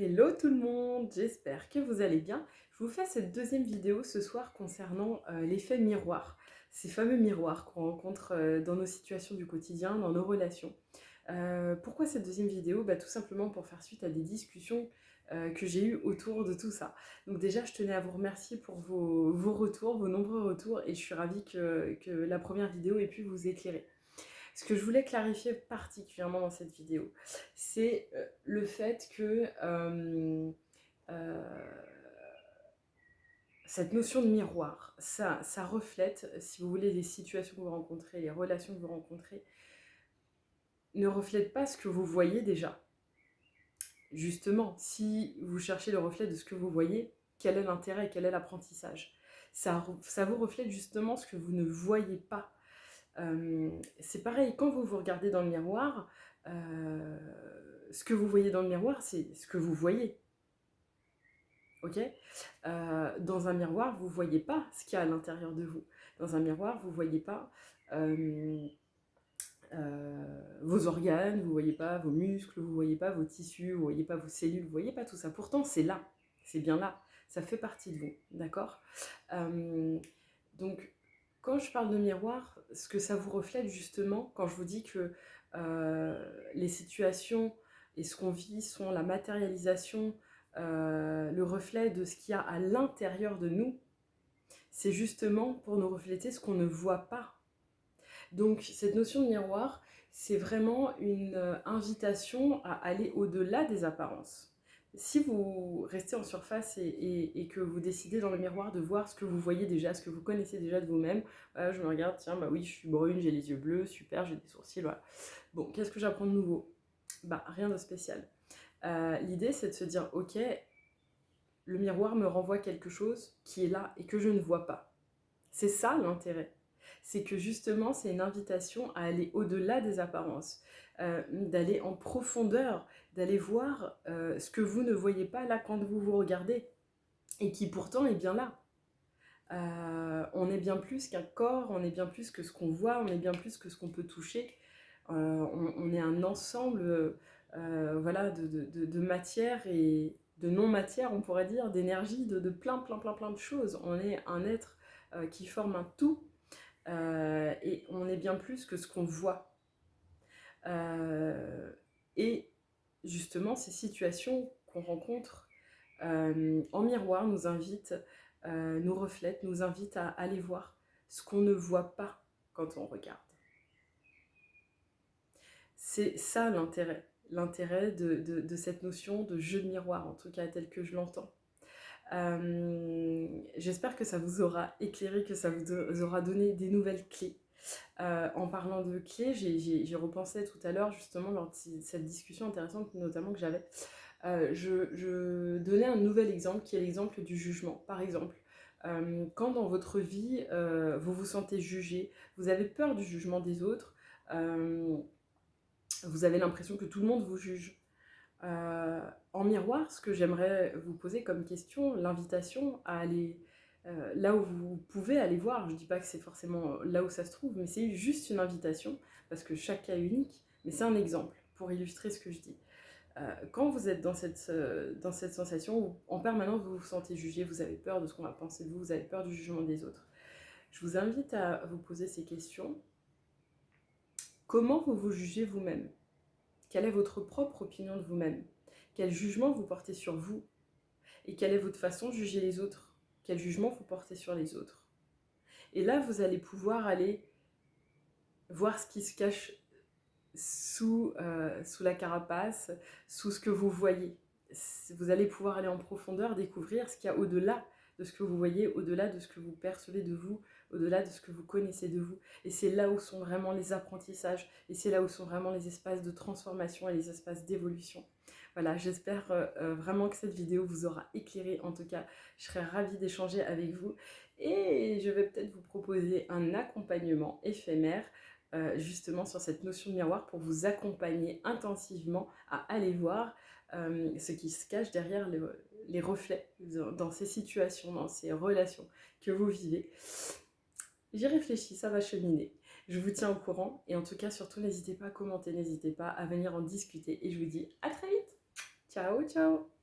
Hello tout le monde, j'espère que vous allez bien. Je vous fais cette deuxième vidéo ce soir concernant l'effet miroir. Ces fameux miroirs qu'on rencontre dans nos situations du quotidien, dans nos relations. Pourquoi cette deuxième vidéo? Tout simplement pour faire suite à des discussions que j'ai eues autour de tout ça. Donc déjà, je tenais à vous remercier pour vos retours, vos nombreux retours, et je suis ravie que la première vidéo ait pu vous éclairer. Ce que je voulais clarifier particulièrement dans cette vidéo, c'est le fait que cette notion de miroir, ça reflète, si vous voulez, les situations que vous rencontrez, les relations que vous rencontrez, ne reflètent pas ce que vous voyez déjà. Justement, si vous cherchez le reflet de ce que vous voyez, quel est l'intérêt, quel est l'apprentissage? Ça vous reflète justement ce que vous ne voyez pas. C'est pareil, quand vous vous regardez dans le miroir, ce que vous voyez dans le miroir, c'est ce que vous voyez. Ok? Dans un miroir, vous ne voyez pas ce qu'il y a à l'intérieur de vous. Dans un miroir, vous ne voyez pas vos organes, vous ne voyez pas vos muscles, vous ne voyez pas vos tissus, vous ne voyez pas vos cellules, vous ne voyez pas tout ça. Pourtant, c'est là, c'est bien là, ça fait partie de vous, d'accord? Donc, quand je parle de miroir, ce que ça vous reflète justement, quand je vous dis que les situations et ce qu'on vit sont la matérialisation, le reflet de ce qu'il y a à l'intérieur de nous, c'est justement pour nous refléter ce qu'on ne voit pas. Donc cette notion de miroir, c'est vraiment une invitation à aller au-delà des apparences. Si vous restez en surface et que vous décidez dans le miroir de voir ce que vous voyez déjà, ce que vous connaissez déjà de vous-même, voilà, je me regarde, tiens, bah oui, je suis brune, j'ai les yeux bleus, super, j'ai des sourcils, voilà. Bon, qu'est-ce que j'apprends de nouveau? Rien de spécial. L'idée, c'est de se dire, ok, le miroir me renvoie quelque chose qui est là et que je ne vois pas. C'est ça l'intérêt. C'est que justement, c'est une invitation à aller au-delà des apparences, d'aller en profondeur, d'aller voir ce que vous ne voyez pas là quand vous vous regardez, et qui pourtant est bien là. On est bien plus qu'un corps, on est bien plus que ce qu'on voit, on est bien plus que ce qu'on peut toucher. On est un ensemble voilà, de matière et de non-matière, on pourrait dire, d'énergie, de plein de choses. On est un être qui forme un tout, et on est bien plus que ce qu'on voit. Et justement, ces situations qu'on rencontre en miroir nous invitent, nous reflètent, nous invitent à aller voir ce qu'on ne voit pas quand on regarde. C'est ça l'intérêt de cette notion de jeu de miroir, en tout cas tel que je l'entends. J'espère que ça vous aura éclairé, que ça vous aura donné des nouvelles clés. En parlant de clés, j'ai repensé tout à l'heure justement lors de cette discussion intéressante notamment que j'avais. Je donnais un nouvel exemple qui est l'exemple du jugement. Par exemple, quand dans votre vie vous vous sentez jugé, vous avez peur du jugement des autres, vous avez l'impression que tout le monde vous juge. En miroir, ce que j'aimerais vous poser comme question, l'invitation à aller là où vous pouvez aller voir, je ne dis pas que c'est forcément là où ça se trouve, mais c'est juste une invitation, parce que chaque cas est unique, mais c'est un exemple pour illustrer ce que je dis. Quand vous êtes dans cette sensation où en permanence vous vous sentez jugé, vous avez peur de ce qu'on va penser de vous, vous avez peur du jugement des autres, je vous invite à vous poser ces questions. Comment vous vous jugez vous-même? Quelle est votre propre opinion de vous-même? Quel jugement vous portez sur vous? Et quelle est votre façon de juger les autres? Quel jugement vous portez sur les autres? Et là, vous allez pouvoir aller voir ce qui se cache sous la carapace, sous ce que vous voyez. Vous allez pouvoir aller en profondeur, découvrir ce qu'il y a au-delà de ce que vous voyez, au-delà de ce que vous percevez de vous, au-delà de ce que vous connaissez de vous. Et c'est là où sont vraiment les apprentissages, et c'est là où sont vraiment les espaces de transformation et les espaces d'évolution. Voilà, j'espère vraiment que cette vidéo vous aura éclairé. En tout cas, je serais ravie d'échanger avec vous. Et je vais peut-être vous proposer un accompagnement éphémère justement sur cette notion de miroir pour vous accompagner intensivement à aller voir ce qui se cache derrière les reflets dans ces situations, dans ces relations que vous vivez. J'y réfléchis, ça va cheminer. Je vous tiens au courant et en tout cas, surtout, n'hésitez pas à commenter, n'hésitez pas à venir en discuter et je vous dis à très vite. Ciao, ciao!